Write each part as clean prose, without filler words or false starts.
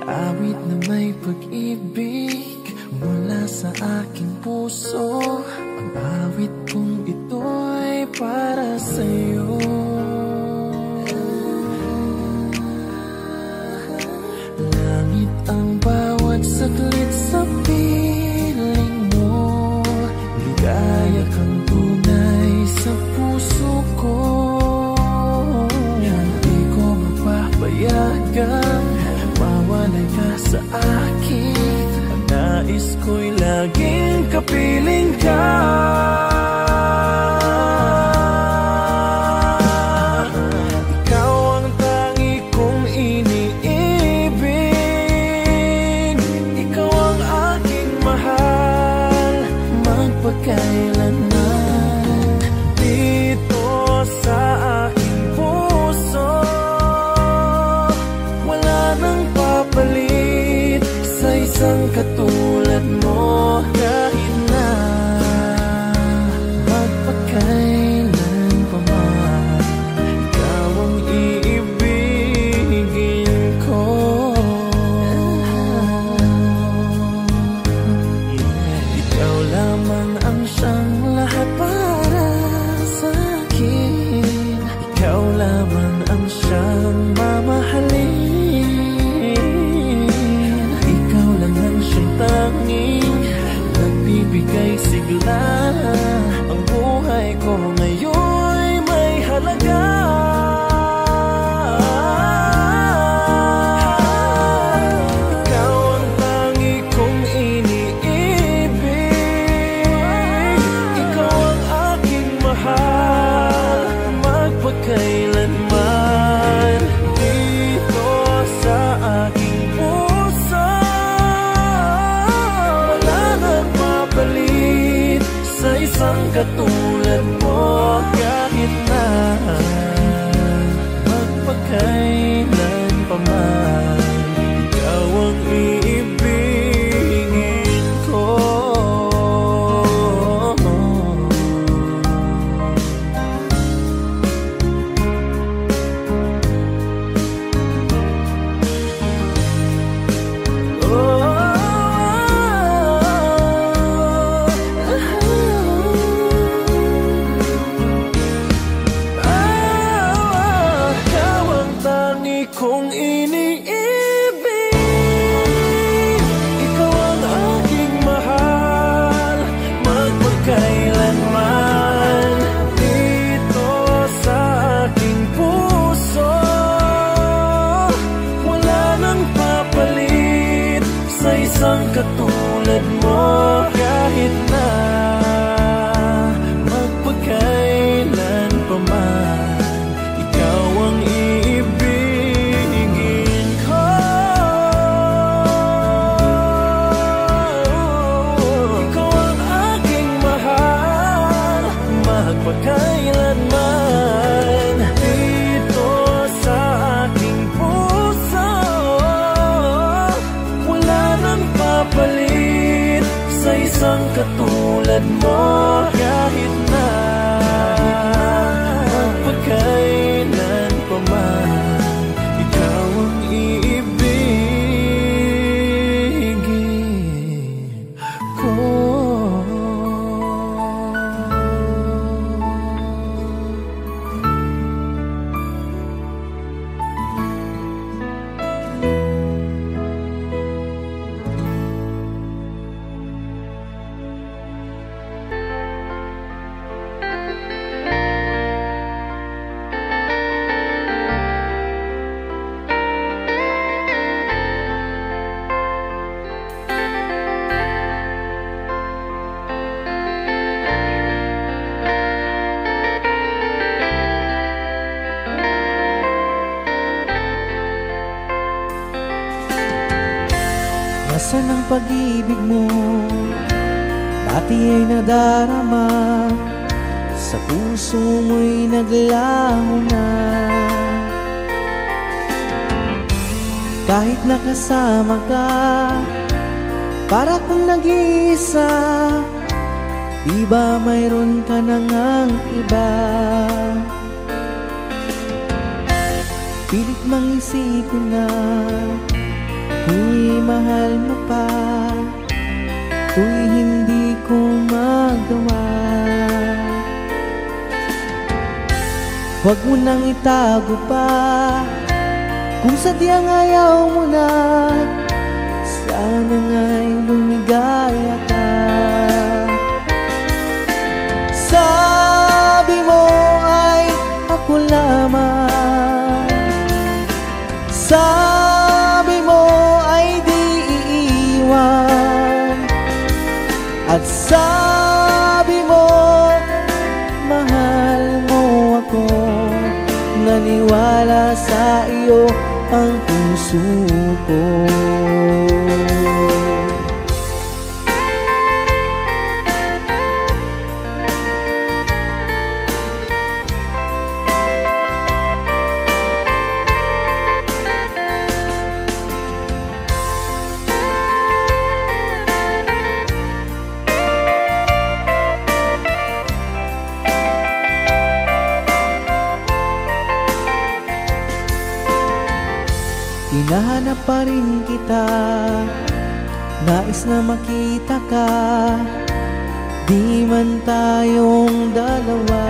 awit na may pag-ibig mula sa aking puso. Ang awit kong ito'y para sa'yo. Langit ang bawat saglit sa piling mo, ligaya kang tunay sa puso ko. Hindi ko mapapayagan mawalay ka sa akin. Ang nais ko'y laging kapiling ka. Ikaw ang tangi kong iniibig. Ikaw ang aking mahal magpakailanman. Dito sa aking puso wala nang papalit sa isang katulad mo. Kahit na magpakailan pa man, ikaw ang iibigin ko. Ikaw lamang ang siyang lahat para sa akin. Ikaw lamang ang siyang mamahalin. Ikaw lang ang siyang tanging nagbibigay sigla. Ang buhay ko ngayon'y may halaga. Ikaw ang tangi kong iniibig. Ikaw ang aking mahal magpakailanman. Dito sa aking puso wala nang mapalit sa isang katulad mo. Kahit na magpakailan pa man, ikaw ang iibigin ko. Ikaw ang tangi kong iniibig. Ikaw ang aking mahal magpakailanman. Dito sa aking puso wala nang papalit sa isang katulad mo. Kahit na magpakailan pa man, ikaw ang iibigin ko. Ikaw ang aking mahal magpakailanman. Dito sa aking puso wala nang papalit sa isang katulad mo. Kahit na magpakailan pa man, ikaw ang iibigin ko. Nasaan ang pag-ibig mo? Dati ay nadarama, sa puso mo'y naglaho na. Kahit nakasama ka, para kang nag-iisa. Di ba mayroon ka na ngang iba? Pilit mang isipin na kung mahal mo pa, to'y hindi ko magawa. Huwag mo nang itago pa, kung sadyang ayaw mo na, sana nga'y lumigaya ka. Sabi mo ay ako lamang, sabi mo ay di iiwan, at sabi mo mahal mo ako. Naniwala sa iyo ang puso ko. Hinahanap pa rin kita, nais na makita ka, di man tayong dalawa.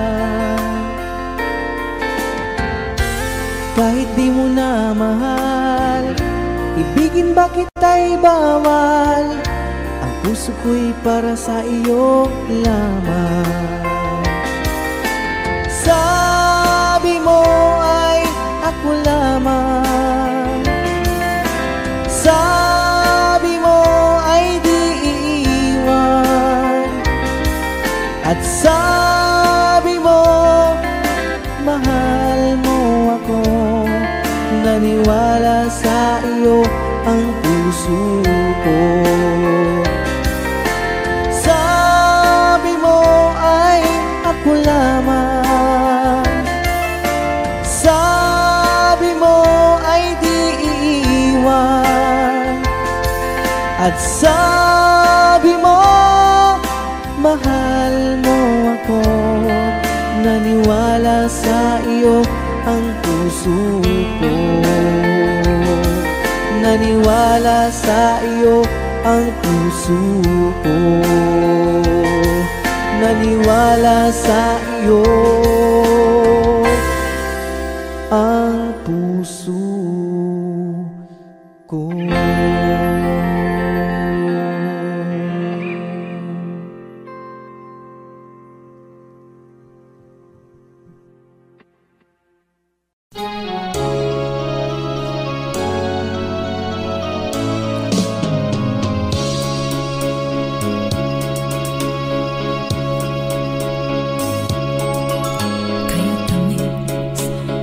Kahit di mo na mahal, ibigin ba kita'y bawal, ang puso ko'y para sa iyo lamang. Sabi mo ay ako lamang, sabi mo ay di iiwan, at sabi mo mahal mo ako. Naniwala sa iyo ang puso ko. Sabi mo ay ako lamang, sabi mo ay di iiwan, at sabi mo mahal mo ako. Naniwala sa iyo ang puso ko. Naniwala sa iyo ang puso ko. Naniwala sa iyo ang puso ko.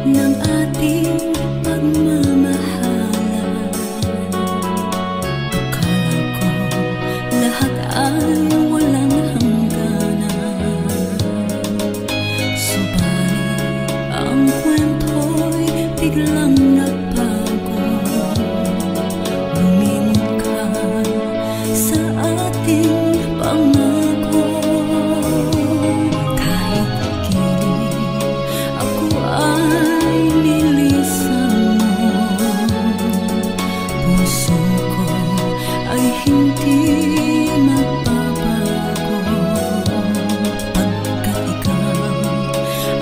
Ng ating pagmamahalan, akala ko lahat ay walang hangganan. Subalit ang kwento'y biglang nagbago. Lumimot ka sa ating pangako. Kahit gilid ako ay nilisan mo, puso ko ay hindi magbabago. Pagkat ikaw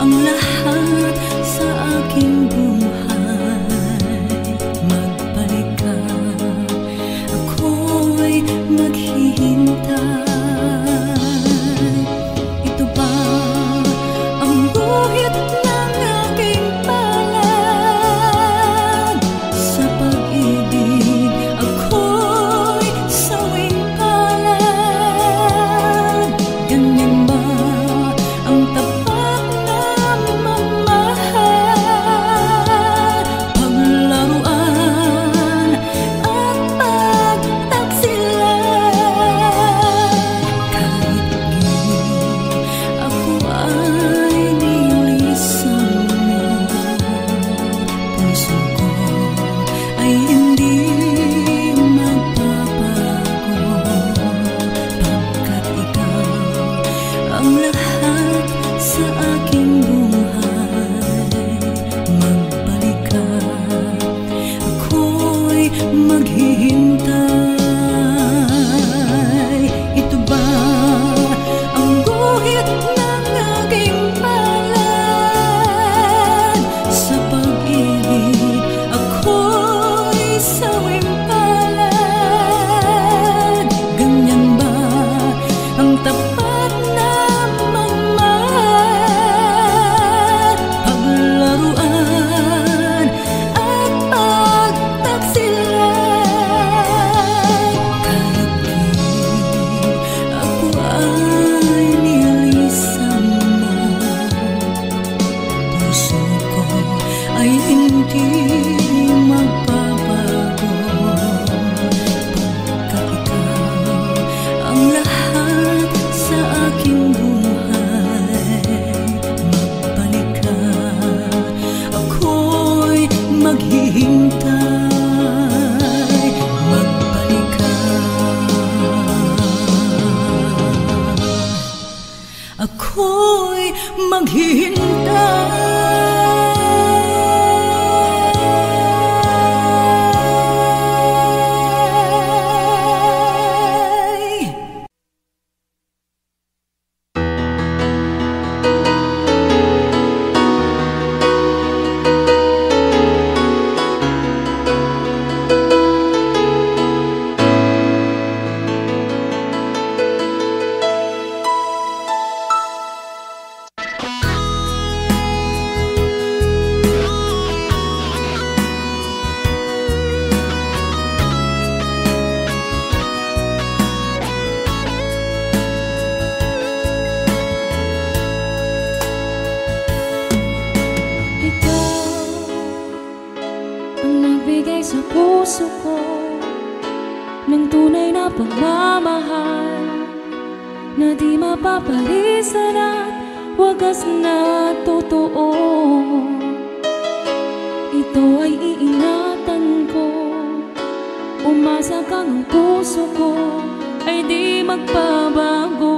ang lahat sa aking buhay, magbalik ka, ako'y maghihintay. Ito ba ang guhit ng aking palad? Sa pag-ibig ako'y sawing palad. Ganyan ba ang tapat na mamahal? Paglaruan at pagtaksilan. Kahit gilid ako ay nilisan mo, puso ko ay hindi magbabago. Pagkat ikaw ang lahat sa aking buhay, magbalik ka, ako'y maghihintay. ko ng tunay na pagmamahal na di mapapalisan at wagas na totoo. Ito ay iingatan ko, umasa kang ang puso ko ay di magbabago.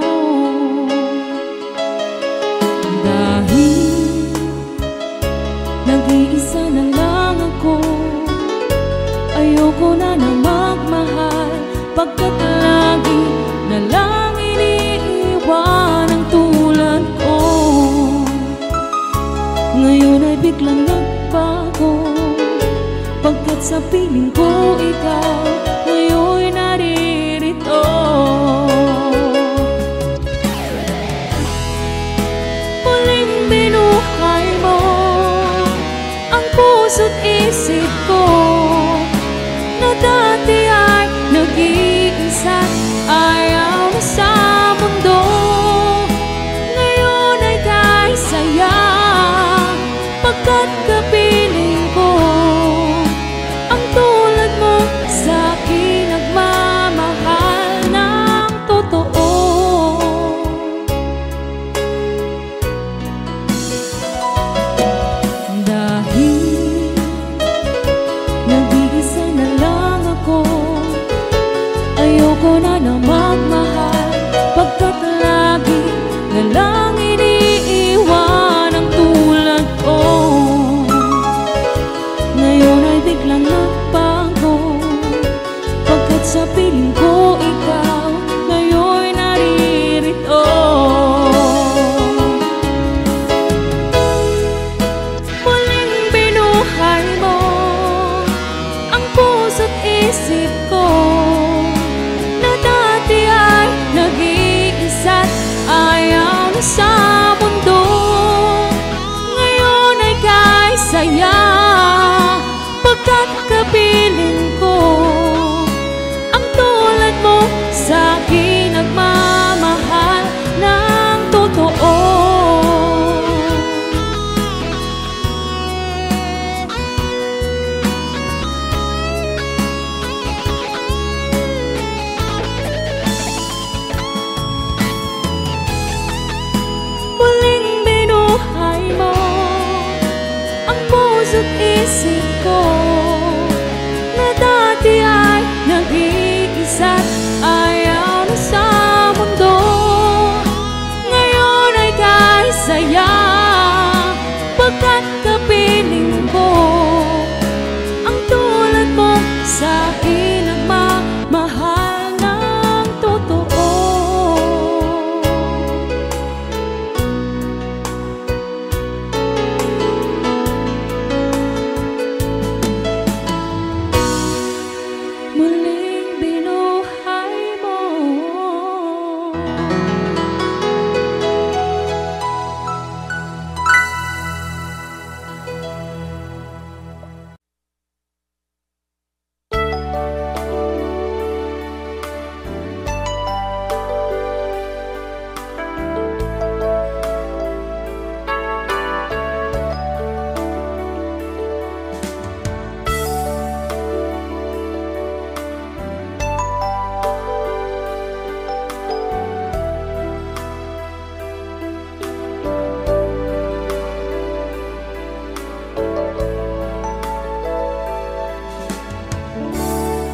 Dahil nag-iisa na lang ako, ayoko na na magmahal, pagkat lagi na lang iniiwan ang tulad ko. Ngayon ay biglang nagbago, pagkat sa piling ko ikaw ngayon naririto. Muling binuhay mo ang puso't isip ko na dati ay nag-iisa't ayaw na sa mundo. Ngayon ay kay saya, pagkat kapiling ko ang tulad mo sa'kin nagmamahal ng totoo. Dahil nag-iisa na lang ako, ayoko na na magmahal, pagkat lagi na lang iniiwan ang tulad ko. Ngayon ay biglang nagbago, pagkat sa piling ko ikaw ngayon naririto. Muling binuhay mo ang puso't isip ko na dati ay nag-iisa't ayaw na sa mundo. Ngayon ay kay saya, pagkat kapiling ko ang tulad mo sa'kin nagmamahal ng totoo. Muling binuhay mo ang puso't isip ko na dati ay nag-iisa't ayaw na sa mundo. Ngayon ay kay saya, pagkat kapiling ko ang tulad mo sa'kin nagmamahal ng totoo. Muling binuhay mo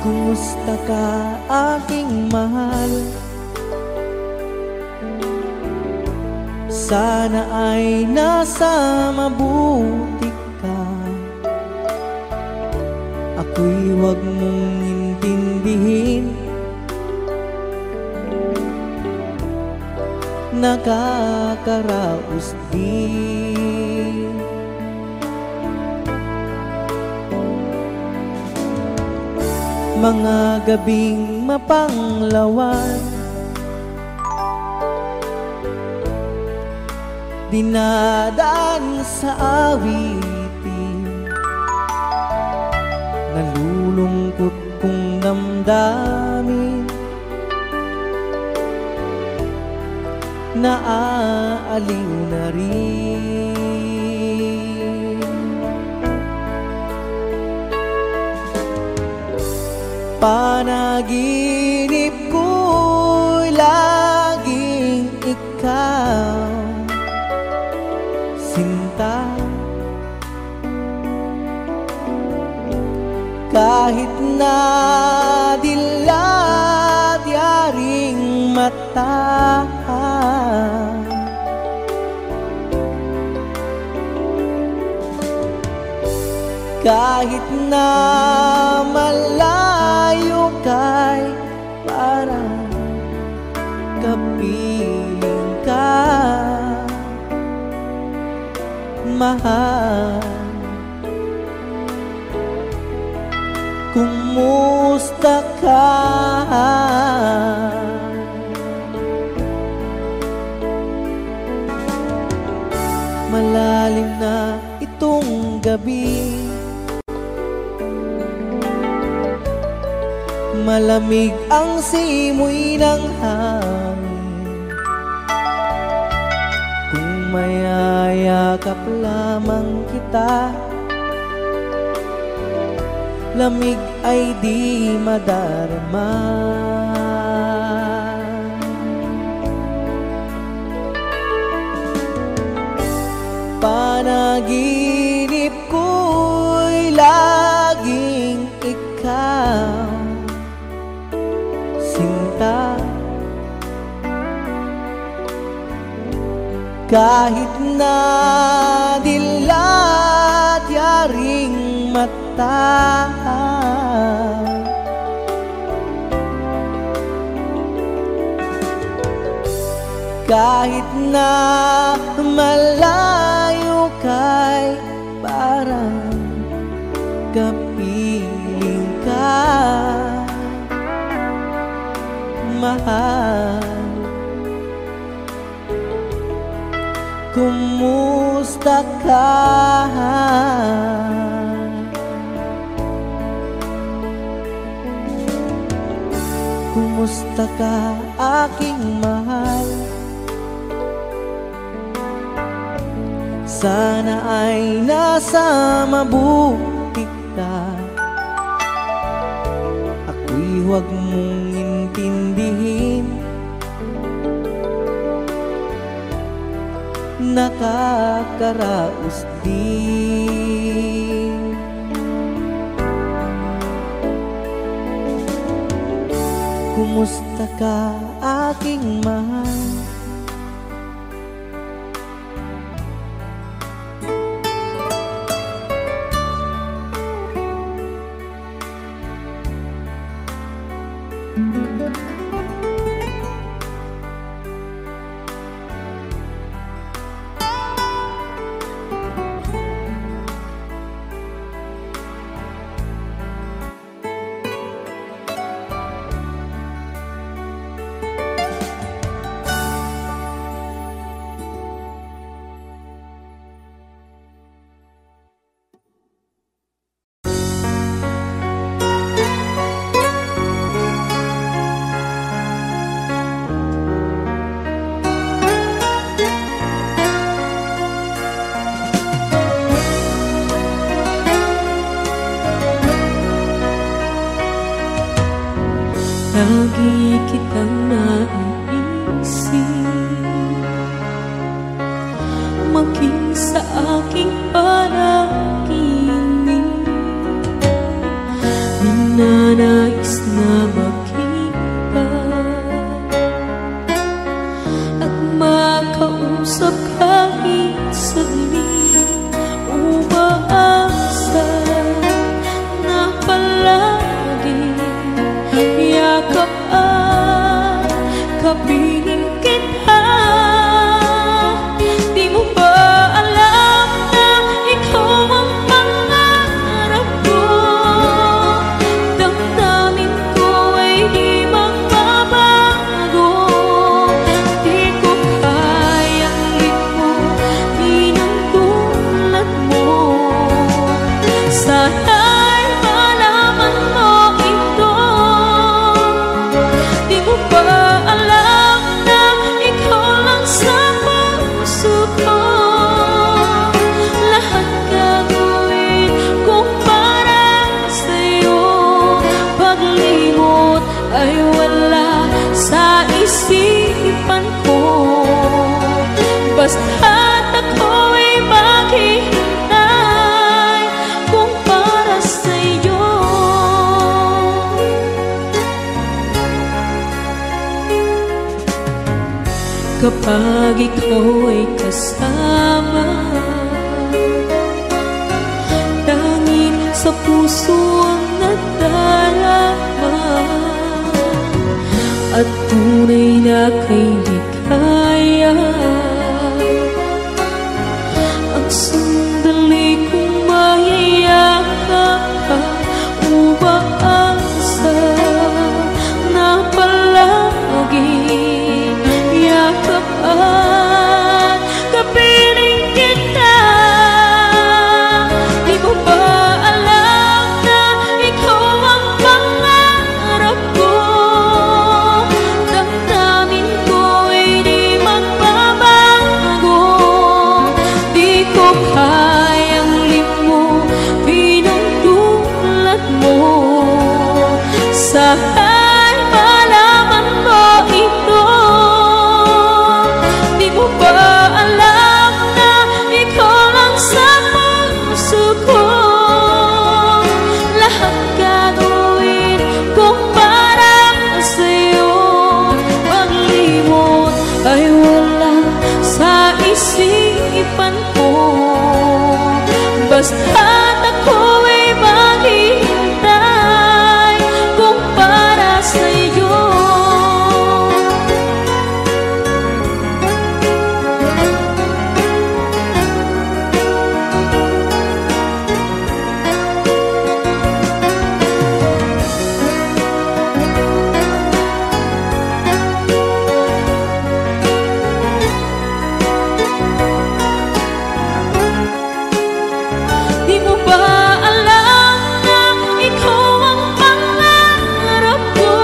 Kumusta ka aking mahal? Sana ay nasa mabuti ka. Ako'y huwag mong intindihin, nakakaraos din. Mga gabing mapanglawan, dinadaan sa awitin, nalulungkot kong damdamin, naaaliw na rin. Panaginip ko'y laging ikaw, sinta. Kahit na dilat yaring mata, kahit na malayo kay parang kapiling ka, mahal. Kumusta ka? Malalim na itong gabi, malamig ang simoy ng hangin. Kung mayayakap lamang kita, lamig ay di madarama. Panaginip ko'y laging ikaw, sinta. Kahit na dilat yaring mata, kahit na malayo kay parang kapiling ka, mahal. Kumusta ka? Kumusta ka, aking mahal? Sana ay nasa mabuti ka. Ako'y huwag mong intindihin, nakakaraos din. Kumusta ka, aking mahal? Lagi kitang naiisip, maging sa aking panaginip. Ninanais na makita at makausap kahit saglit. Umaasa na palagi yakap at kapiling kita. Di mo ba alam na ikaw ang pangarap ko? Damdamin ko ay di magbabago. Di ko kayang limutin ang tulad mo. Sana'y malaman mo ito. Di mo ba alam na ikaw ay wala sa isipan ko. Basta't ako'y maghihintay kung para sa'yo. Kapag ikaw ay kasama, langit sa puso ang nadarama, at tunay na kay ligaya. Ang sandali kong mayayakap ka, umaasa na palagi yakap at kapiling kita. Di mo ba alam na ikaw ang pangarap ko? Damdamin ko ay di magbabago. Di ko kayang limutin ang tulad mo. Sa'y malaman mo ito. Di mo ba alam na ikaw lang sa puso ko? Lahat gagawin kung para sa'yo. Paglimot ay wala sa isipan ko. Basta't ako'y maghihintay kung para sa'yo. Di mo ba alam na ikaw ang pangarap ko?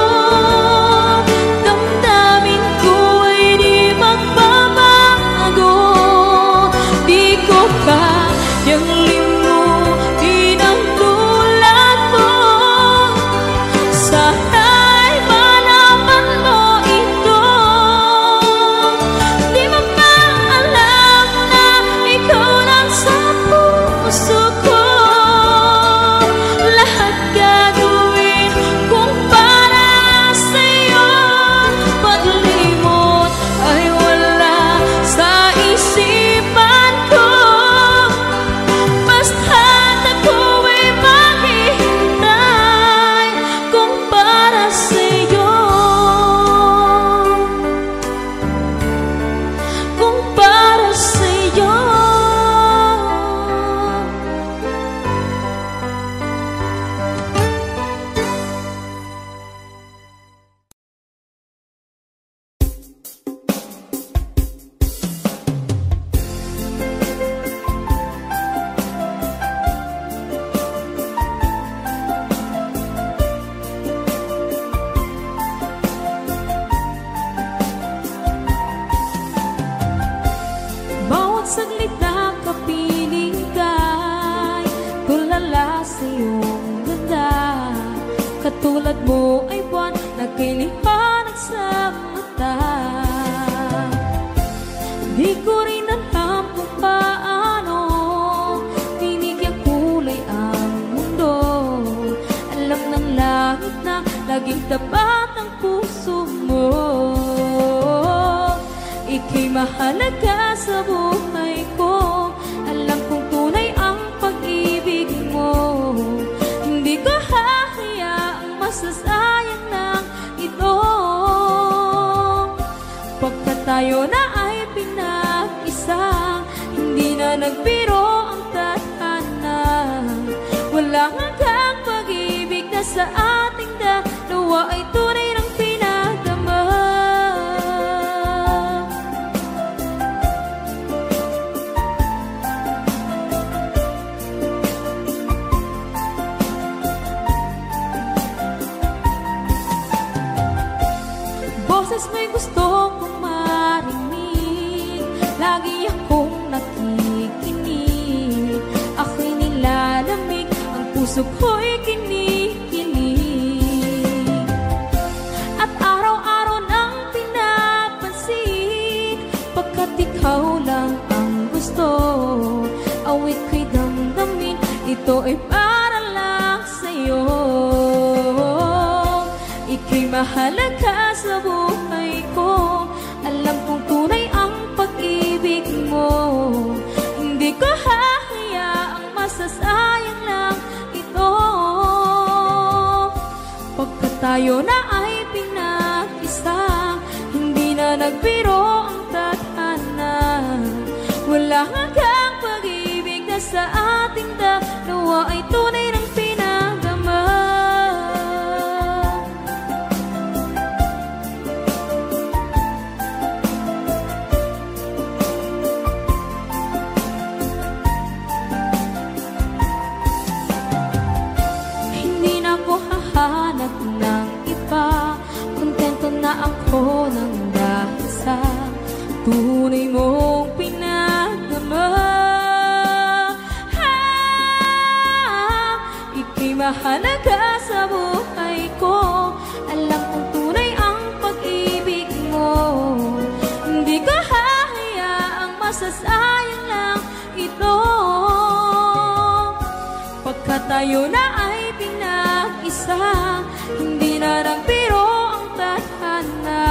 Damdamin ko ay di magbabago. Di ko kayang limutin ang tulad mo. Sana'y malaman mo ito. Di mo ba alam na ikaw lang sa puso ko? Lahat gagawin kung para sa'yo. Paglimot ay wala sa isipan ko. Basta't ako'y maghihintay kung para sa'yo. Kung para sa'yo. Bawat saglit na kapiling ka'y tulala sa iyong ganda. Katulad mo ay buwan na kay liwanag sa mata. Di ko rin alam kung paano binigyang kulay ang mundo. Alam ng langit na laging tapat ang puso mo. Ika'y mahalaga sa buhay ko. Alam kong tunay ang pag-ibig mo. Hindi ko hahayaang masasayang ng ito. Pagkat tayo na ay pinag-isa, hindi na nagbiro ang tadhana. Walang hanggang pag-ibig na sa ating dalawa ay tunay ng pinagdama. Boses mo'y gusto kong marinig, lagi akong nakikinig. Ako'y nilalamig, ang puso ko'y kinikilig. ika'y mahalaga sa buhay ko. Alam kong tunay ang pag-ibig mo. Hindi ko hahayaang masasayang lang ito. Pagkat tayo na ay pinag-isa, hindi na nagbiro ang tadhana. Wala hanggang pag-ibig na sa ating dalawa ay tunay ng pinagama. Hindi na ako hahanap ng iba, kontento na ako ng dahil sa tunay mong pinagama. Ika'y mahalaga sa buhay ko. Alam kong tunay ang pag-ibig mo. Hindi ko hahayaang masasayang lang ito. Pagkat tayo na ay pinag-isa, hindi na nagbiro ang tadhana.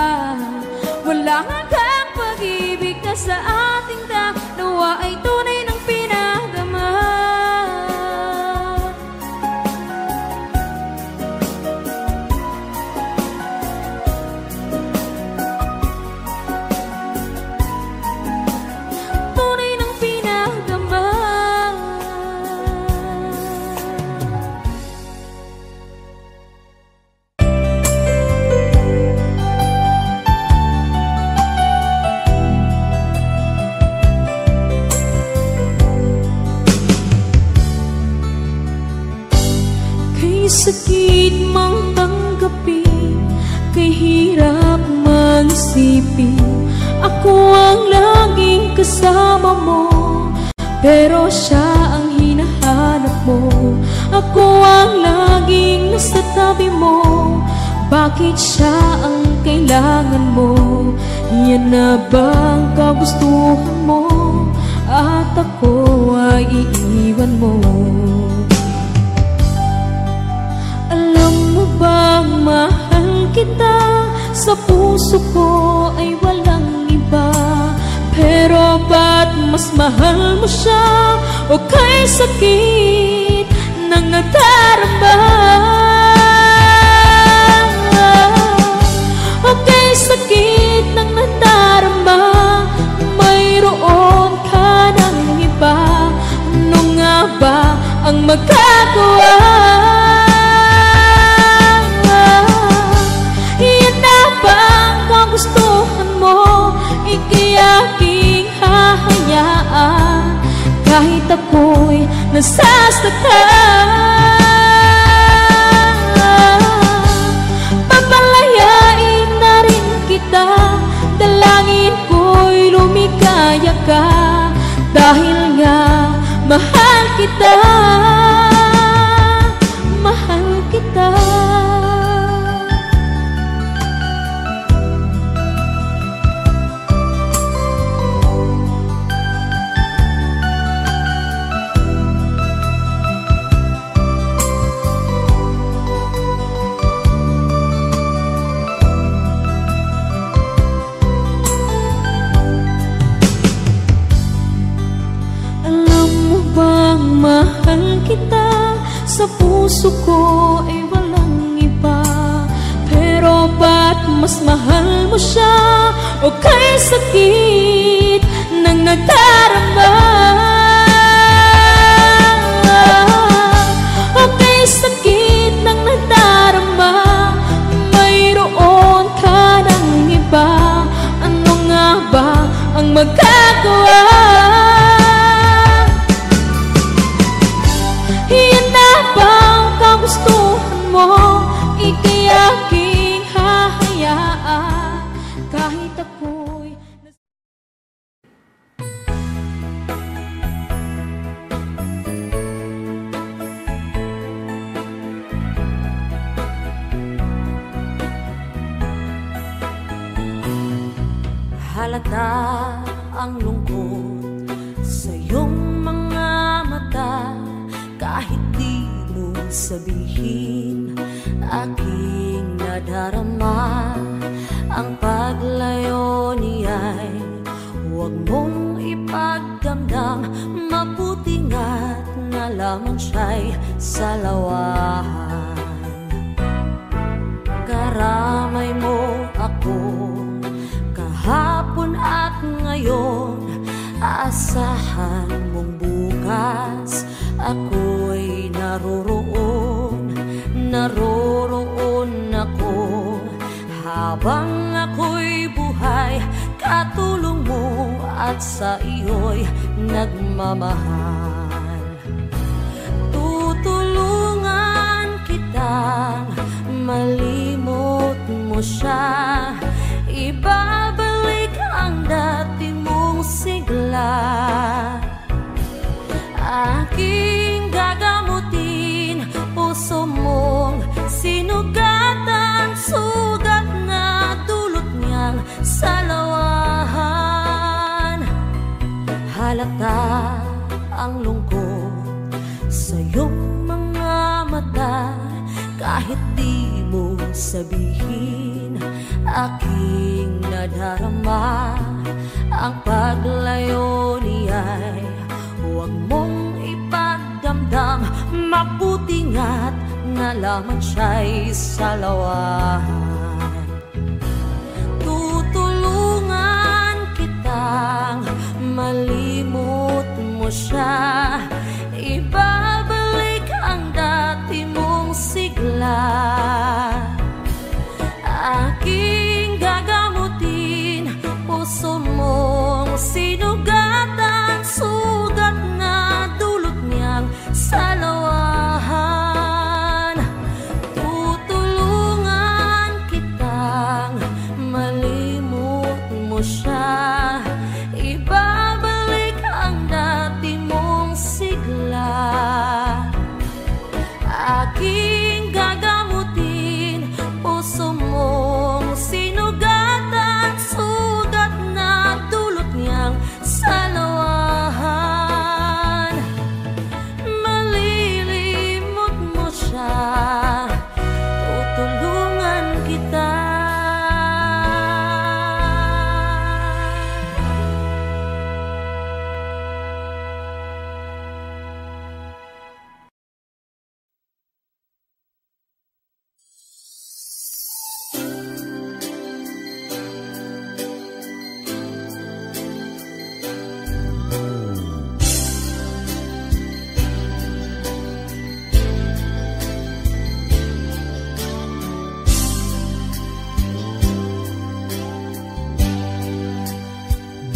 Wala hanggang pag-ibig na sa ating dalawa ay tunay ng pinagama. Tunay ng pinagama. Kay sakit mang tanggapin, kay hirap mang isipin, ako ang laging kasama mo, pero siya ang hinahanap mo. Ako ang laging nasa tabi mo, bakit siya ang kailangan mo? Yan na bang kagustuhan mo, at ako ay iiwan mo? Alam mo bang mahal kita, sa puso ko ay walang iba. Pero ba't mas mahal mo siya, o kay sakit ng nadarama? O kay sakit ng nadarama, mayroon ka ng iba. Ano nga ba ang magagawa? Gustuhan mo, ika'y aking hahayaan, kahit ako'y nasasaktan. Papalayain na rin kita, dalangin ko'y lumikaya ka, dahil nga mahal kita, mahal kita. Mahal kita, sa puso ko ay walang iba. Pero ba't mas mahal mo siya, o kay sakit ng nadarama? O kay sakit ng nadarama, mayroon ka ng iba. Ano nga ba ang magagawa? Gustuhan mo, ika'y aking hahayaan, kahit ako'y halata ang lungkot sa iyong mga mata, kahit di mo sabihin, aking nadarama ang paglayo niya'y huwag mong ipagdamdam, mabuti nga't nalaman siya'y salawahan. Karamay mo ako kahapon at ngayon, asahan mong bukas ako'y naroroon ako. Habang ako'y buhay, katulong mo at sa iyo'y nagmamahal. Tutulungan kitang malimot mo siya, ibabalik ang dati mong sigla. Aking gagamutin puso mong sinugatan, sugat na dulot niyang salawahan. Halata ang lungkot sa iyong mga mata, kahit di mo sabihin, aking nadarama ang paglayo niya'y huwag mong ipagdamdam, mabuti nga't nalaman siya'y salawahan. Tutulungan kitang malimot mo siya, ibabalik ang dati mong sigla. Aking gagamutin puso mong sinugatan, sugat na dulot niyang salawahan. Tutulungan kitang malimot mo siya, ibabalik ang dati mong sigla. Aking gagamutin puso mong sinugatan, sugat na dulot niyang salawahan. Malilimot mo siya, tutulungan kita.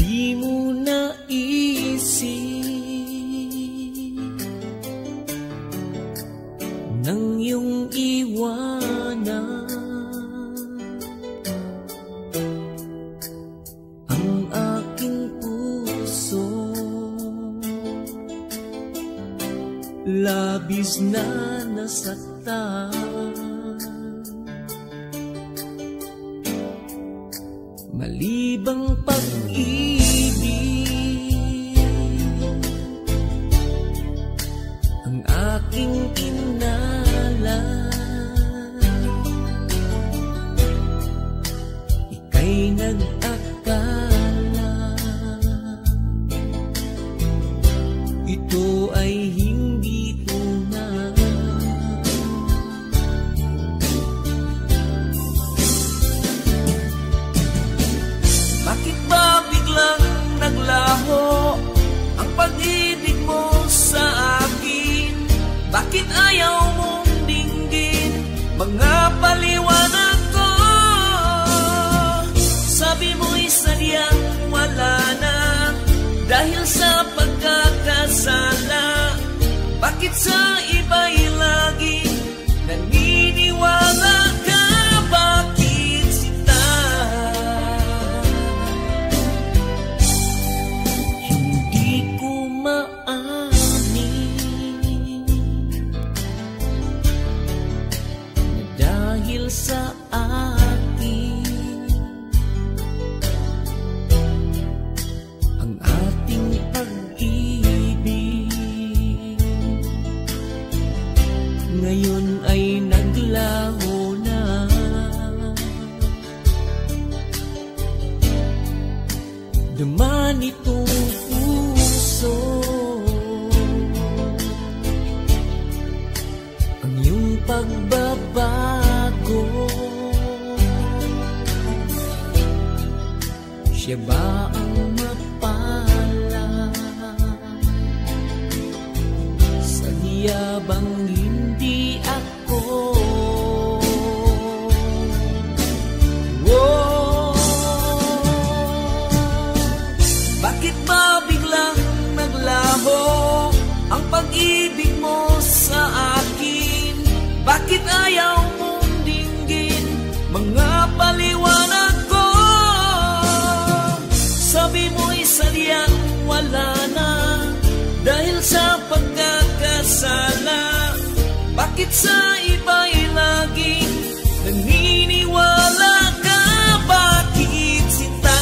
Di mo naisip nang iyong iwanan ang aking puso, labis na nasaktan. Malibang pag-ibig ang aking inala, ika'y nag-akala ito ay hindi tunay. Bakit nadarama nitong puso ang iyong pagbabago. Siya ba ang mapala sa hiyabang hindi ako? Bakit ba biglang naglaho ang pag-ibig mo sa akin? Bakit ayaw mong dinggin mga paliwanag ko? Sabi mo'y sadyang wala na dahil sa pagkakasala. Bakit sa iba'y laging naniniwala ka? Bakit sinta?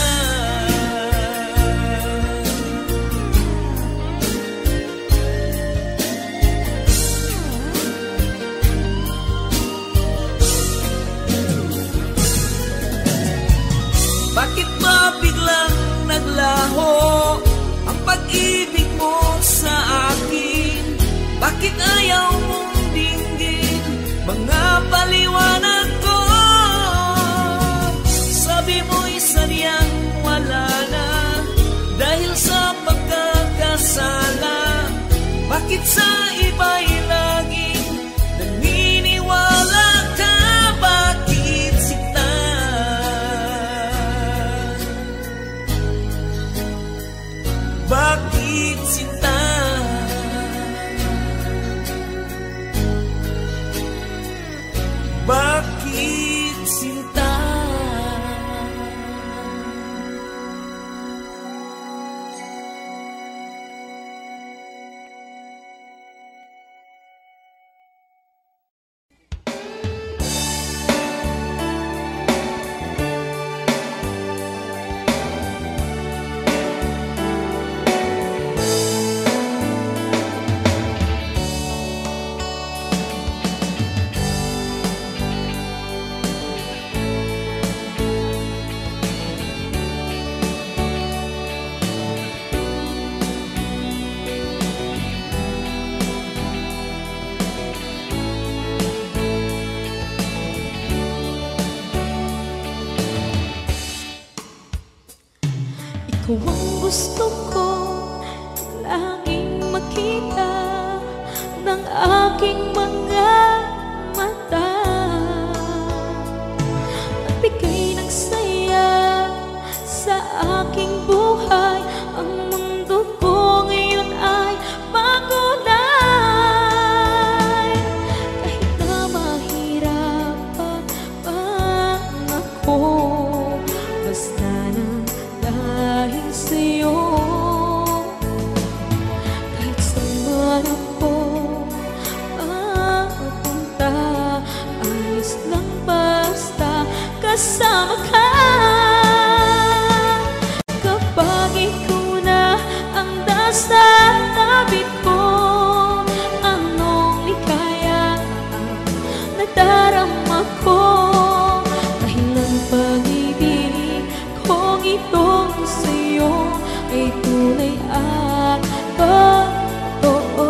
Bakit ba biglang naglaho ang pag-ibig mo sa akin? Bakit ayaw mong dinggin mga paliwanag ko? Sabi mo'y sadyang wala na dahil sa pagkakasala. Bakit sa iba'y laging naniniwala ka? Bakit sinta? Bakit sinta? Bakit sinta? Ikaw ang gusto ko laging makita ng aking mga mata. Nagbigay ng saya sa aking buhay. Ang mundo ko ngayon ay makulay. Kahit na mahirapan ako, basta na dahil sa'yo. Kahit saan man ako mapunta, ayos lang basta kasama ka. Kapag ikaw na ang nasa tabi ko, anong likaya ang nadarama ko? Dahil ang pag-ibig kong itong sa'yo ay tunay at totoo.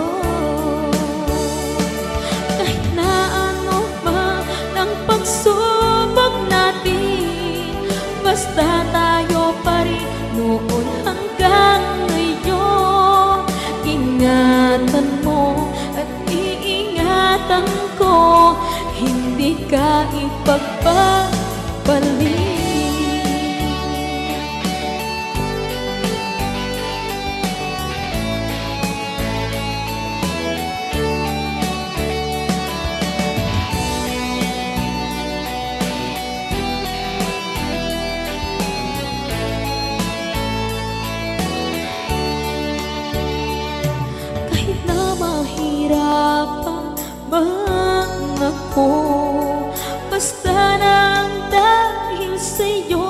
Kahit na ano pa ng pagsubok natin, basta tayo pa rin noon hanggang ngayon. Ingatan mo at iingatan ko, hindi ka ipagpapalik. Kahit na mahirapan man ako, basta nang dahil sa'yo.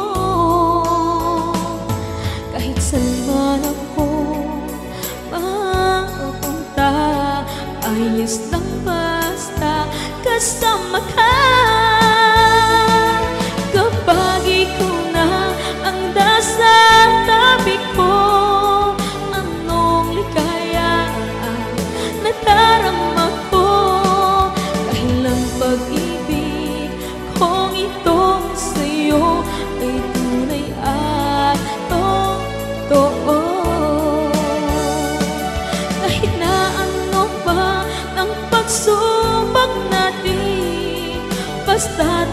Kahit saan man ako mapunta, ayos lang basta kasama ka. Kapag ikaw na ang nasa tabi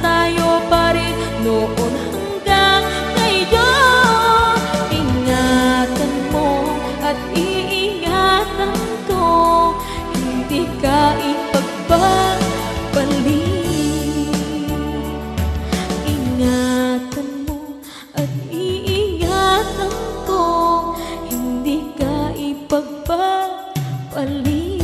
tayo pa rin noon hanggang ngayon. Ingatan mo at iingatan ko, hindi ka ipagpapalik. Ingatan mo at iingatan ko, hindi ka ipagpapalik.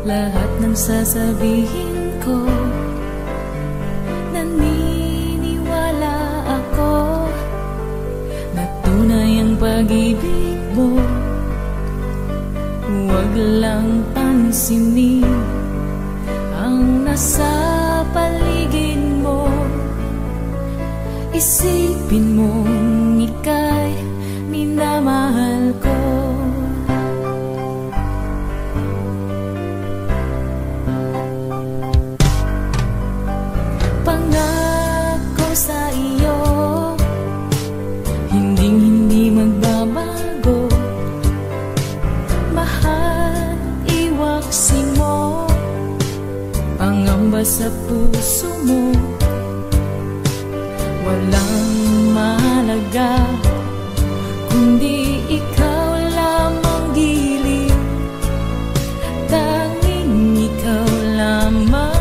Lahat ng sasabihin ko, naniniwala ako na tunay ang pag-ibig mo. Huwag lang pansinin ang nasa paligid mo. Isipin mong ika'y minamahal ko. Sa iyo, hindi magbabago. Mahal, iwaksi mo pangamba sa puso mo. Walang mahalaga kundi ikaw lamang giliw. Tanging ikaw lamang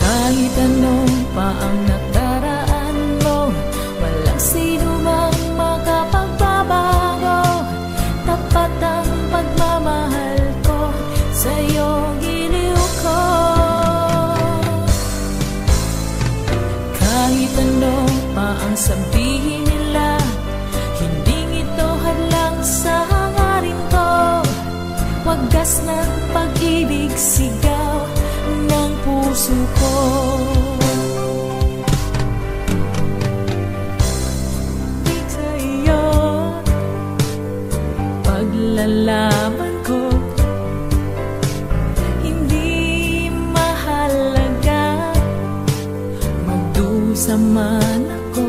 kahit ano pa ang nakaraan mo, walang sino mang makapagbabago. Tapat ang pagmamahal ko, sa'yo giliw ko. Kahit ano pa ang sabihin nila, hindi ito hadlang sa hangarin ko. Wagas ng pag-ibig, sigaw ng puso ko. Sa iyo, paglalaban ko, hindi mahalaga magdusa man ako.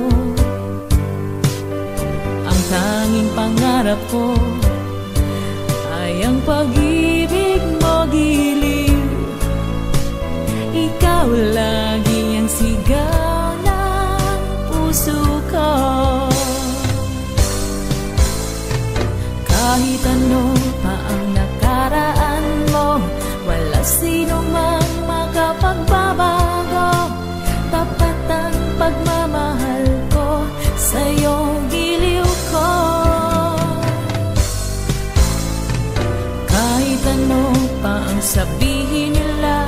Ang tanging pangarap ko ay ang pag-ibig mo giliw. Ikaw lagi ang sigaw ng puso ko. Kahit ano pa ang nakaraan mo, walang sino mang makapagbabago. Tapat ang pagmamahal ko, sa'yo giliw ko. Kahit ano pa ang sabihin nila,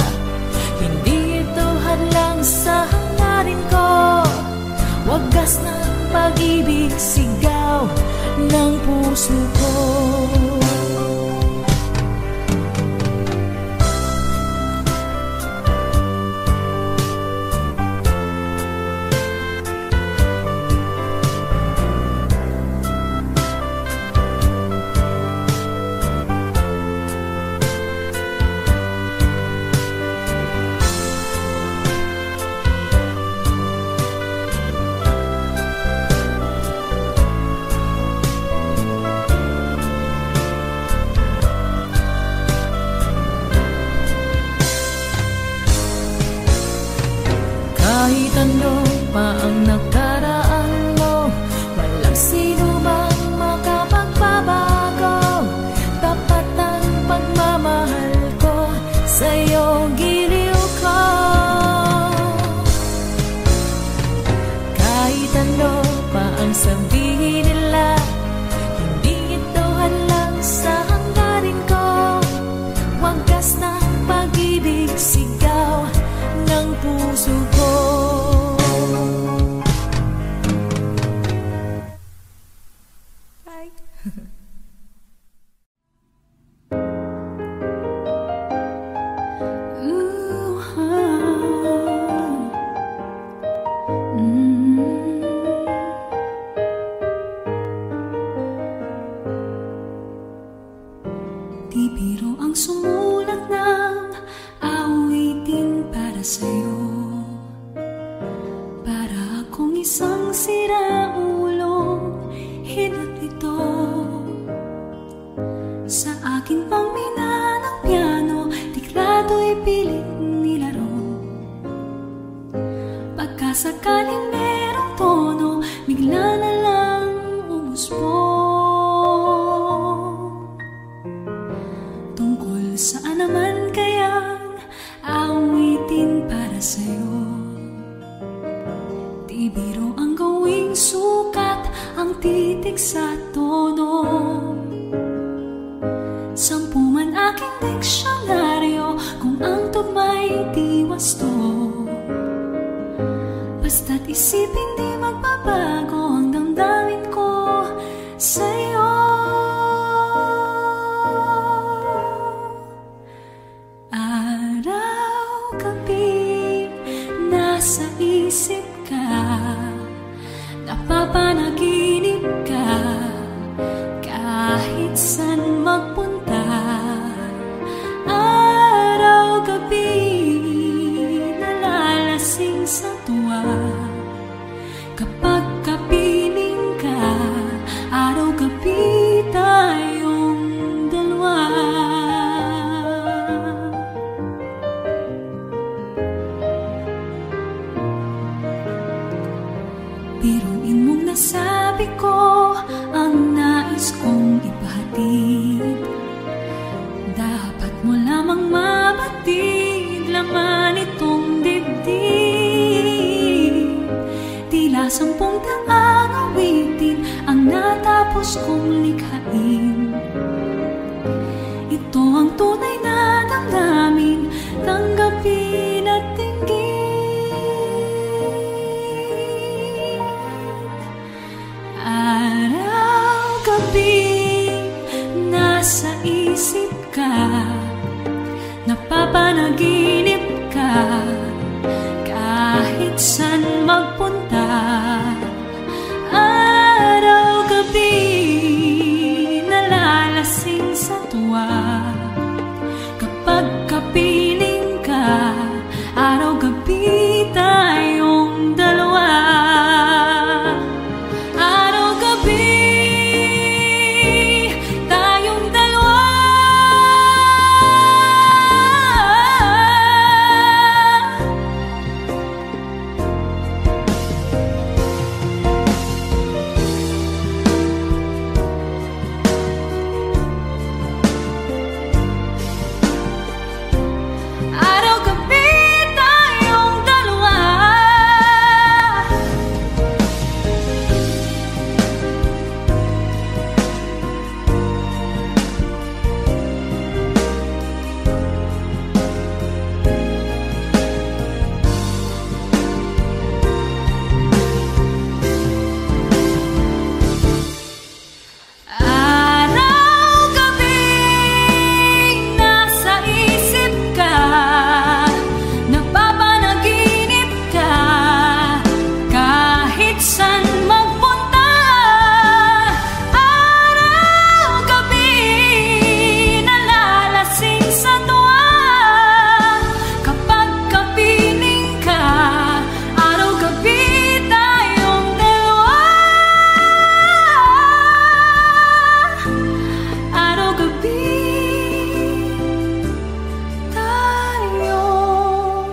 hindi ito hadlang sa hangarin ko. Wagas ng pag-ibig, sigaw ng puso ko. Kahit ano pa ang nakaraan mo, walang sino mang makapagbabago. Tapat ang pagmamahal ko, sa'yo giliw ko. Kahit ano pa ang sabihin nila, hindi ito hadlang sa hangarin ko. Wagas ng pag-ibig, sigaw sa'yo. Para akong isang siraulong hinatito sa aking pangmina ng piano, tiklato'y pilit nilaro. Pagkasakaling merong tono, bigla na lang umusbong. Tungkol saan naman kayang awitin para sa'yo? Di biro ang gawing sukat, ang titik sa tono. Sampu man aking diksyonaryo, kung ang tugma'y di wasto. Basta't isipin di magbabago ang damdamin ko sa'yo. Araw-gabi nasa isip ka, napapanaginip ka, kahit saan magpunta. Araw-gabi nalalasing sa tuwa, kapag kapiling ka. Araw-gabi tayong dalawa. Biruin mong nasabi ko ang nais kong ipahatid. Dapat mo lamang mabatid, laman itong dibdib. Tila 10 taang awitin ang natapos kong likhain. Ito ang tunay na damdamin, tanggapin at tingin. Araw-gabi nasa isip ka, napapanaginip ka, kahit saan magpunta. Araw-gabi nalalasing sa tuwa, kapag kapiling ka. Araw-gabi tayong dalawa. Araw-gabi tayong dalawa. Araw-gabi tayong dalawa. Araw-gabi nasa isip ka, napapanaginip ka, kahit saan magpunta. Araw-gabi nalalasing sa tuwa, kapag kapiling ka. Araw-gabi tayong dalawa. Araw-gabi tayong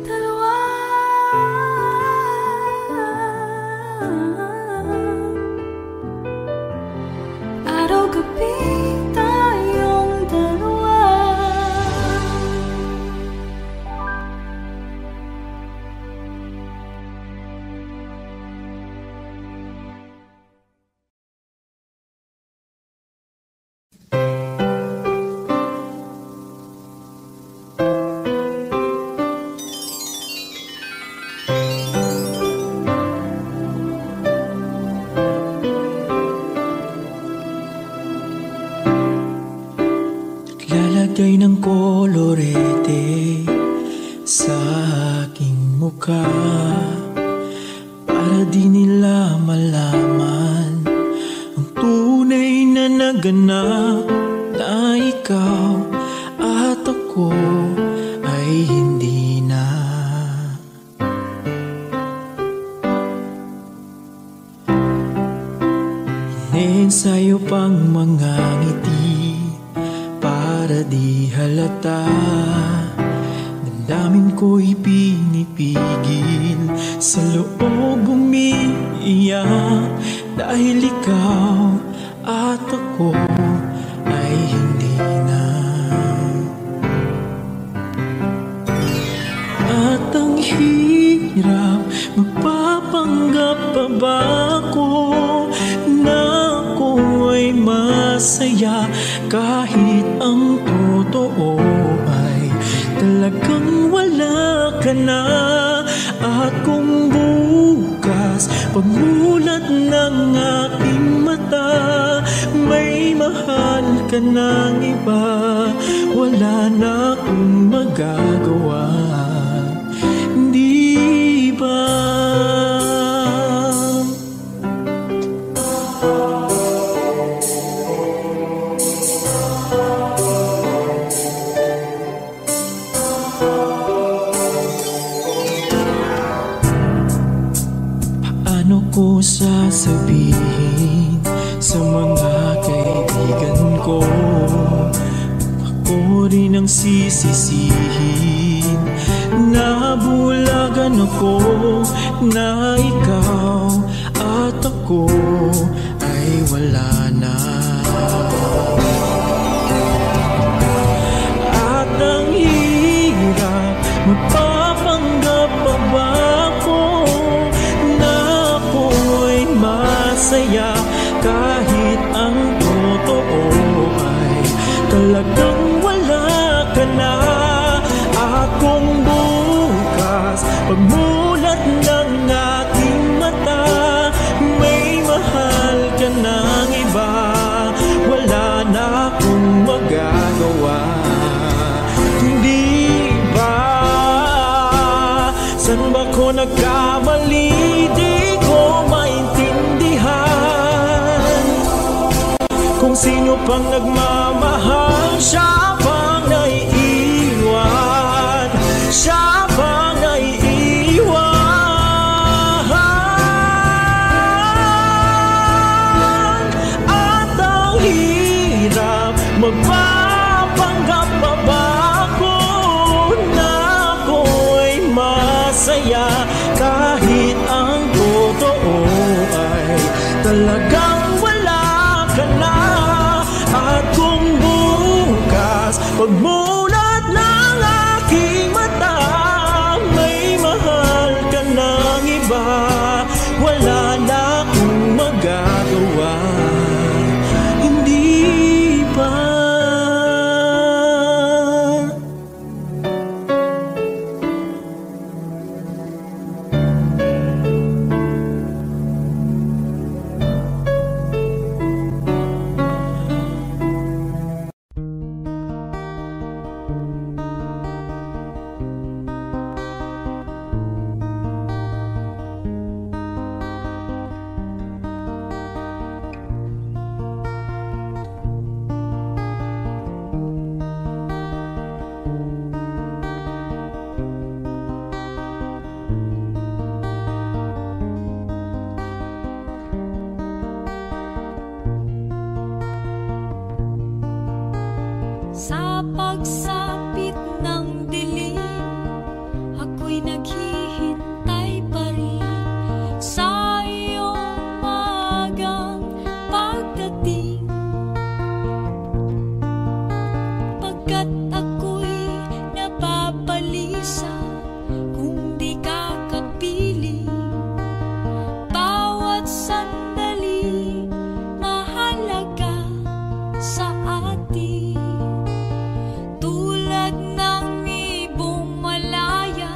dalawa. Araw-gabi tayong dalawa. Lalagay ng kolorete sa aking mukha, para di nila malaman ang tunay na naganap, na ikaw at ako ay hindi hindi na. Sa'yo pang mga ngiti para di halata. Damdamin ko'y pinipigil, sa loob umiiyak, dahil ikaw at ako ay hindi na. At ang hirap, magpapanggap pa ba ako na ako'y masaya kahit ang totoo ay talagang wala ka na. At kung bukas pagmulat ng aking mata may mahal ka ng iba, wala na akong magagawa, di ba? Ko sasabihin sa mga kaibigan ko, ako rin ang sisisihin. Nabulagan ako na ikaw at ako ay wala na. At ang hirap, magpapanggap pa ba ako masaya kahit ang totoo ay talagang wala ka na. At kung bukas pagmulat ng aking mata may mahal ka ng iba, wala na akong magagawa, hindi ba? San ba ko nagkamali? Di ko maintindihan kung sino pang nagmamahal, siya pang naiiwan, siya pang naiiwan. At ang hirap, magpapanggap pa ba ako na ako'y masaya kahit ang totoo ay talagang wala ka na. At kung bukas pagmulat ng aking mata may mahal ka ng iba, wala na akong magagawa, hindi ba? Sa pagsapit ng dilim, ako'y naghihintay pa rin sa iyong maagang pagdating. Pagkat ako'y napabalisa kung di ka kapiling, bawat sandali mahalaga sa atin. Tulad ng ibong malaya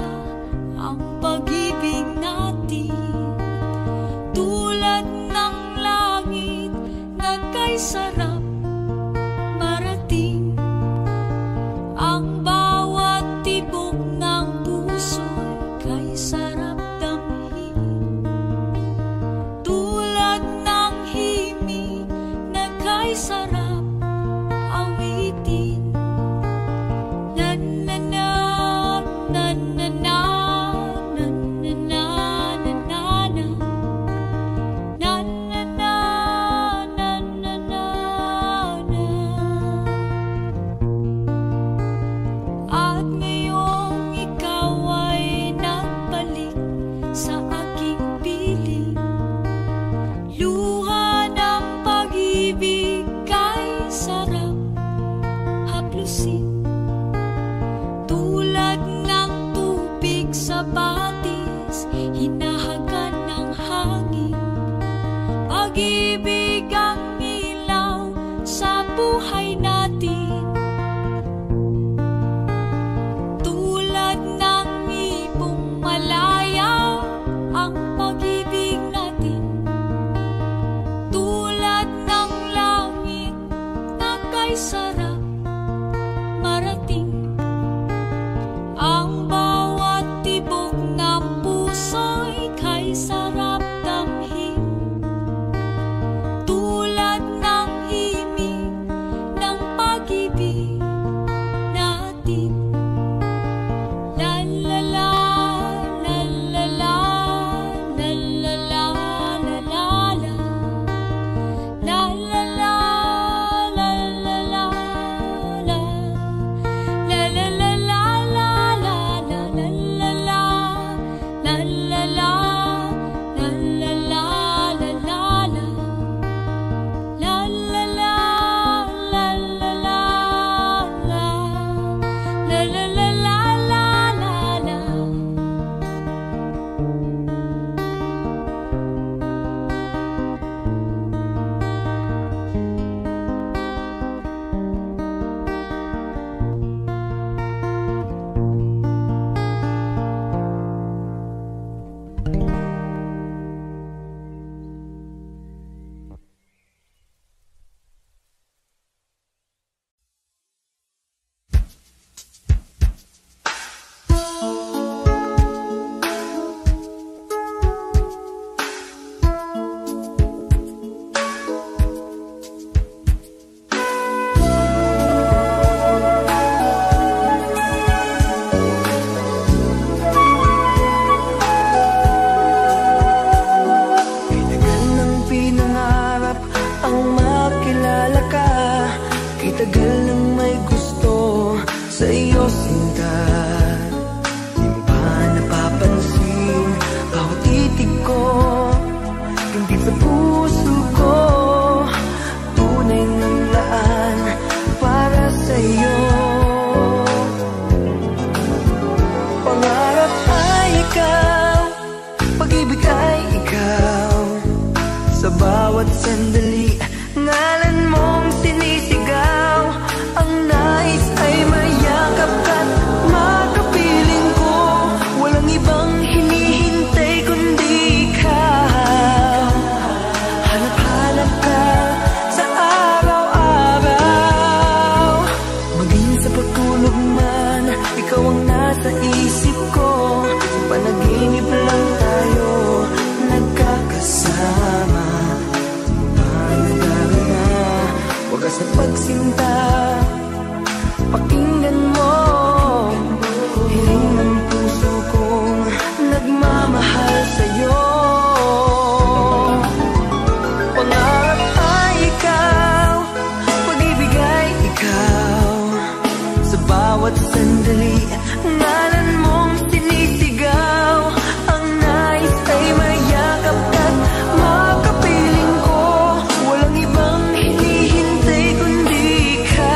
Walang ibang hinihintay kundi ka.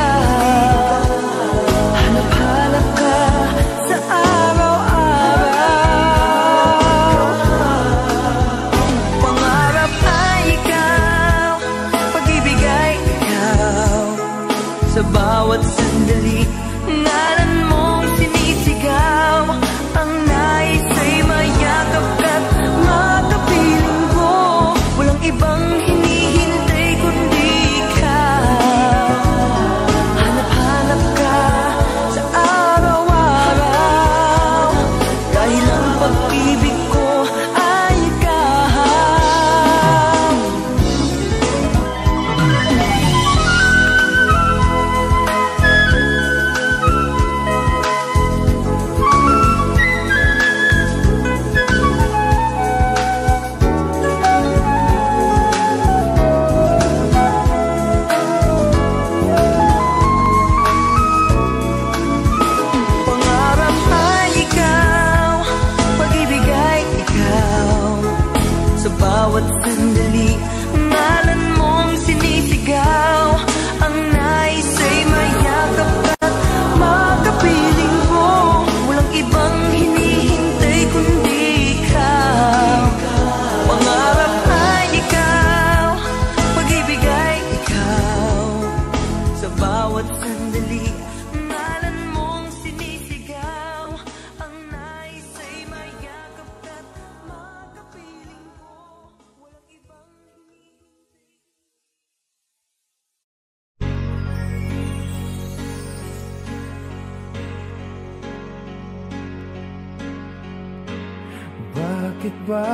Bakit ba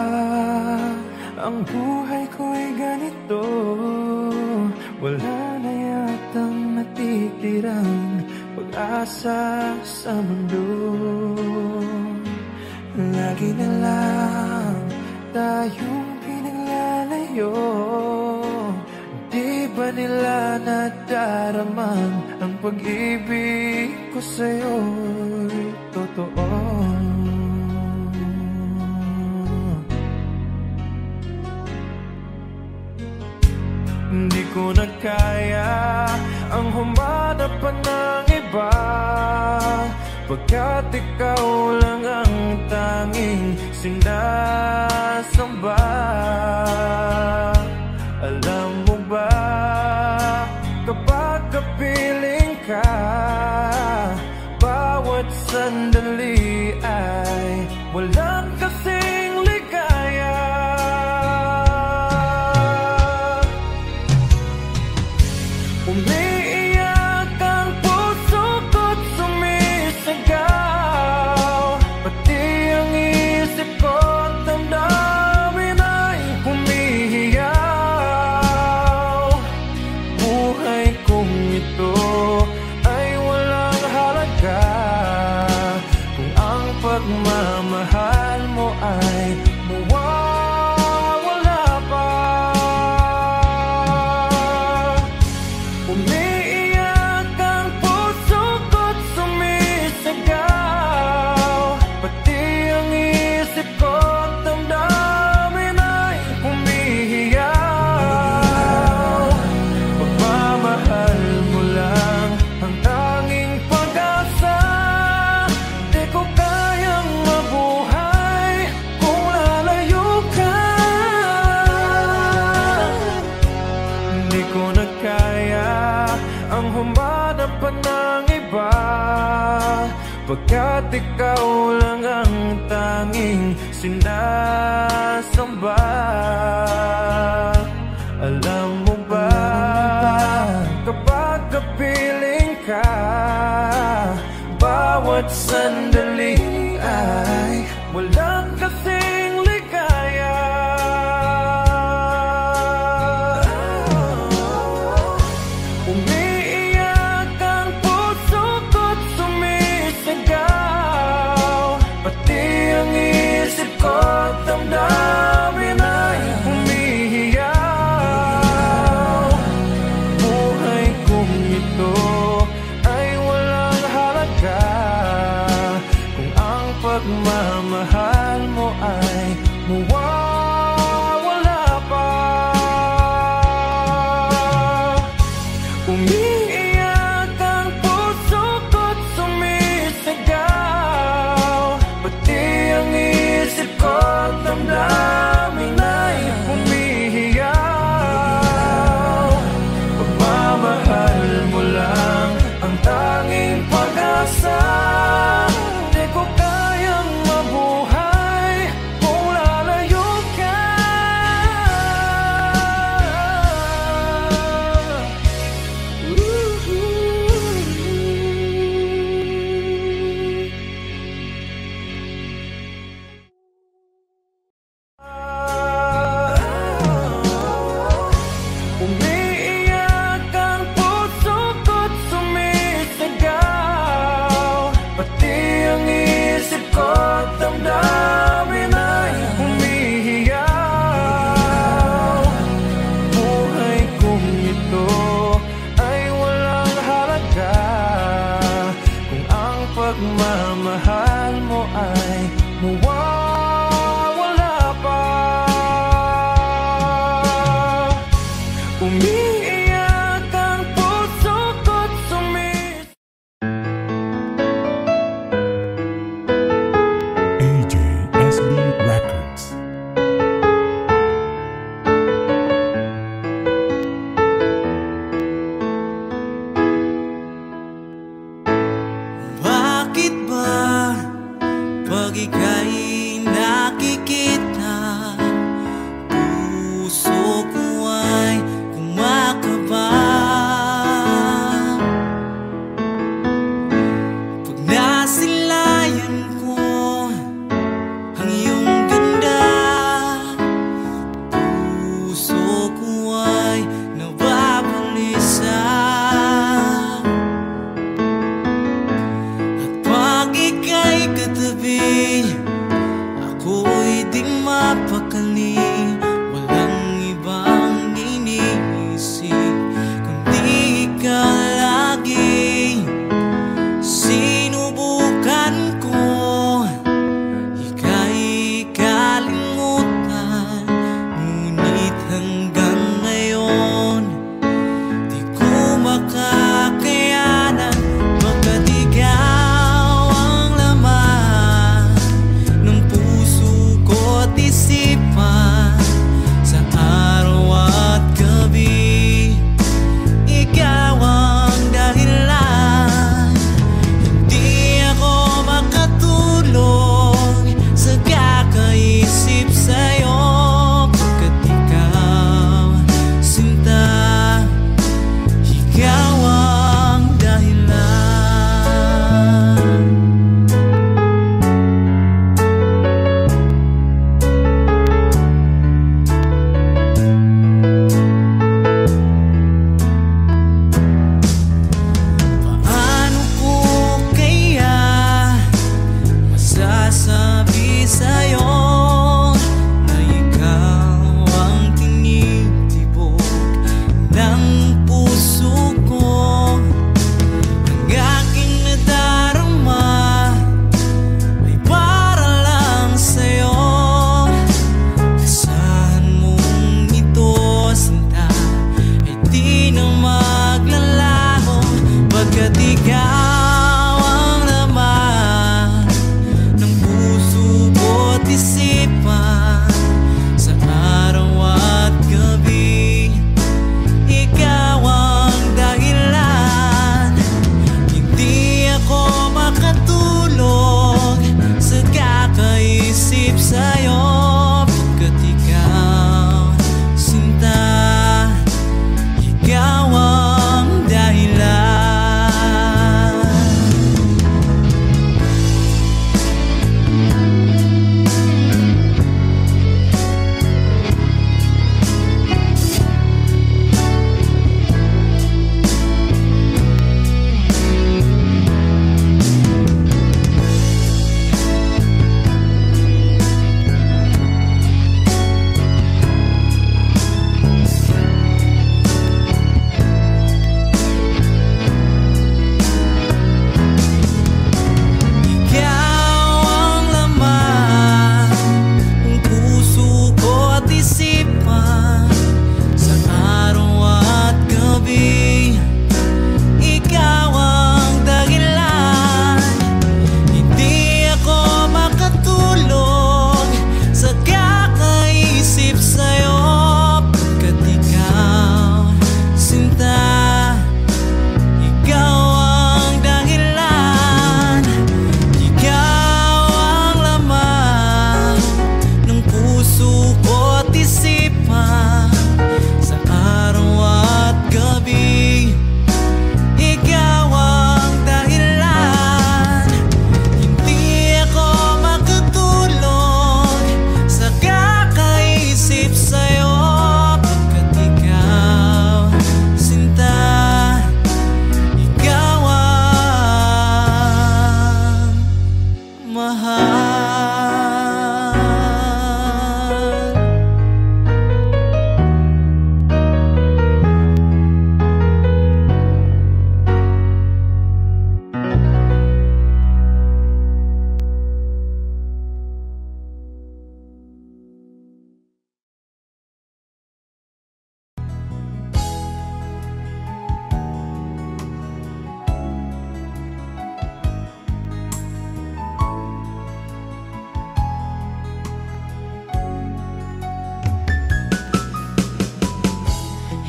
ang buhay ko'y ganito? Wala na yatang natitirang pag-asa sa mundo. Lagi na lang tayong pinaglalayo. Di ba nila nadaraman ang pag-ibig ko sa'yo'y totoo? Hindi ko na kaya ang humanap pa ng iba, pagkat ikaw lang ang tanging sinasamba. Alam mo ba, kapag kapiling ka, bawat sandali ay walang kasing ligaya. Umiiyak ang puso ko't sumisigaw, pati ang isip ko't damdamin ay humihiyaw. Buhay kong ito ay walang halaga kung ang pagmamahal mo ay mawawala pa. Umiiyak ang puso ko't sumisigaw, pati ang isip ko't damdamin ay humihiyaw. Pagmamahal mo lang ang tanging pag-asa, di ko kayang mabuhay kung lalayo ka. Hindi ko na kaya ang humanap pa ng iba, pagkat ikaw lang ang tanging sinasamba. Alam mo ba, kapag kapiling ka, bawat sandali ay walang kasing ligaya. Umiiyak ang puso ko't sumisigaw, pati ang isip ko't damdamin ay humihiyaw. Buhay kong ito ay walang halaga kung ang pagmamahal mo ay mawawala pa. Umiiyak ang puso ko't sumisigaw, pati ang isip ko't damdamin ay humihiyaw. Pagmamahal mo lang ang tanging pag-asa, di ko kayang mabuhay kung lalayo ka. Umiiyak ang puso ko't sumisigaw, pati ang isip ko't damdamin ay humihiyaw. Buhay kong ito ay walang halaga kung ang pagmamahal mo ay mawawala pa. Umiiyak ang puso ko't AJSB Records. Bakit ba pag ika'y nakikita, puso ko ay kumakaba? Pag nasilayan ko ang iyong ganda, ako'y di mapakali. Walang ibang iniisip kundi ikaw lagi. Sinubukan ko ika'y kalimutan, ngunit hanggang ngayon di ko makakayanan. Pagkat ikaw ang laman ng puso ko't isipan, sa araw at gabi ikaw ang dahilan. Hindi ako makatulog sa kakaisip sa'yo, pagkat ikaw, sinta, ikaw ang dahilan. Paano ko kaya masasabi sa'yo na ikaw ang tinitibok ng puso ko? Ang aking nadarama ay para lang sa'yo. Asahan mong ito, sinta, ay di na maglalaho, pagkat ikaw ang laman ng puso ko't isipan, sa araw at gabi ikaw ang dahilan. Hindi ako makatulog sa kakaisip sa'yo, pagkat ikaw, sinta, ikaw ang dahilan. Ikaw ang laman ng puso ko't isipan, sa araw at gabi ikaw ang dahilan. Hindi ako makatulog sa kakaisip sa'yo, pagkat ikaw, sinta, ikaw ang dahilan. Ikaw ang laman ng puso ko't isipan, sa araw at gabi ikaw ang dahilan. Hindi ako makatulog sa kakaisip sa'yo, pagkat ikaw, sinta, ikaw ang mahal.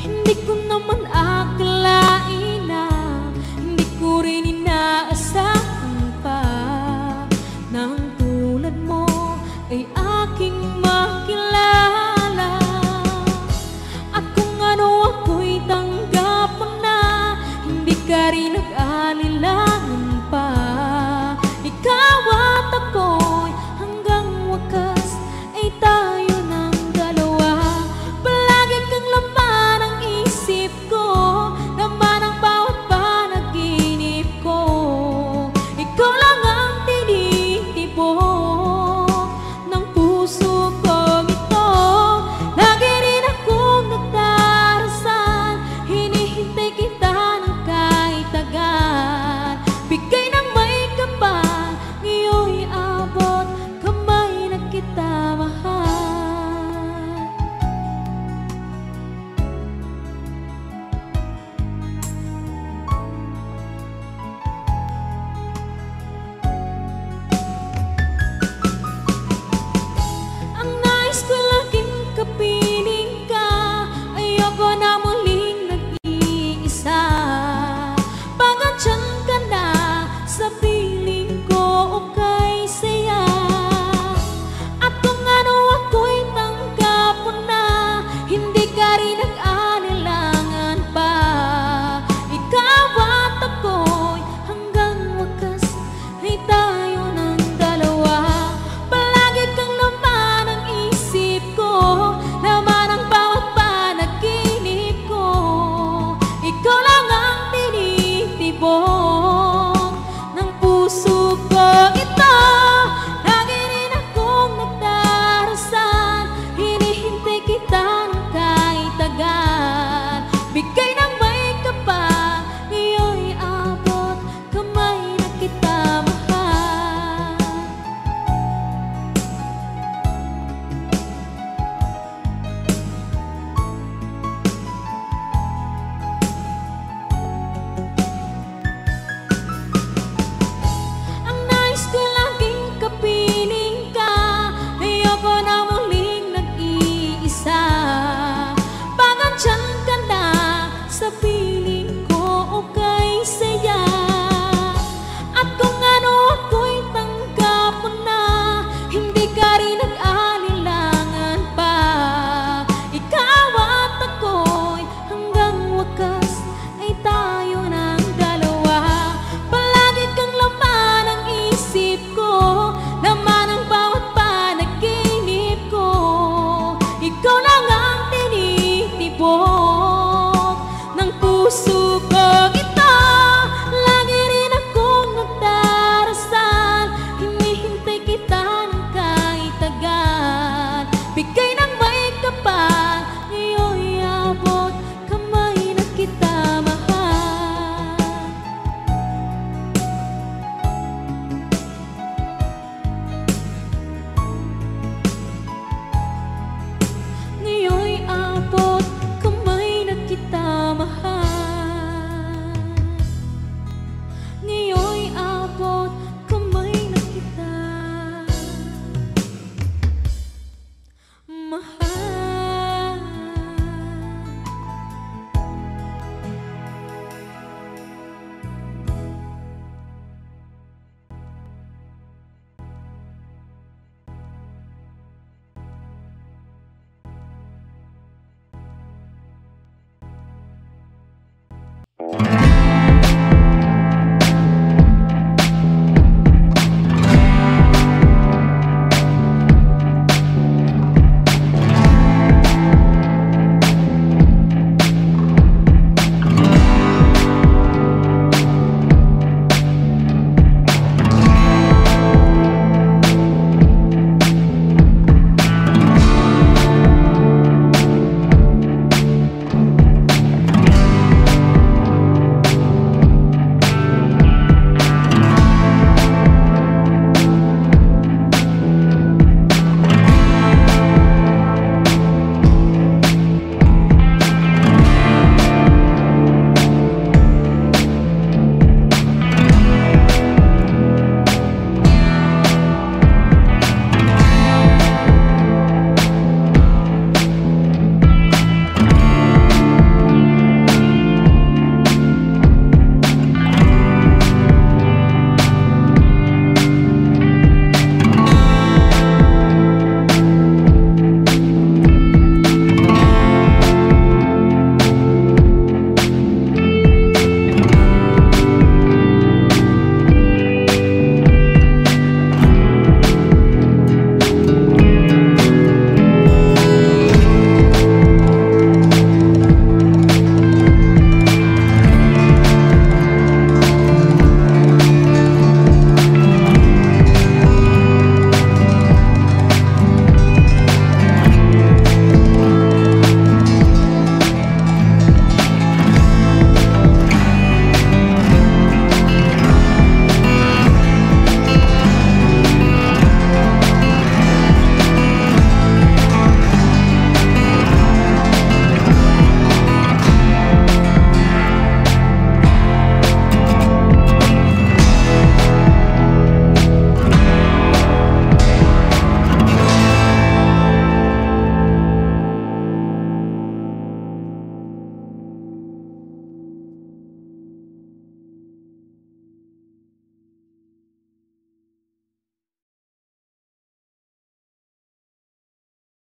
Hindi ko naman akalain na hindi ko rin inaasahan pa na ang tulad mo ay aking makilala. At kung ano ako'y tanggap mo na, hindi ka rin nag-alilangan pa. Ikaw at ako'y hanggang wakas ay tayo ng dalawa. Palagi kang laman ng isip ko, laman ng bawat panaginip ko. Ikaw lang ang tinitibok Bigay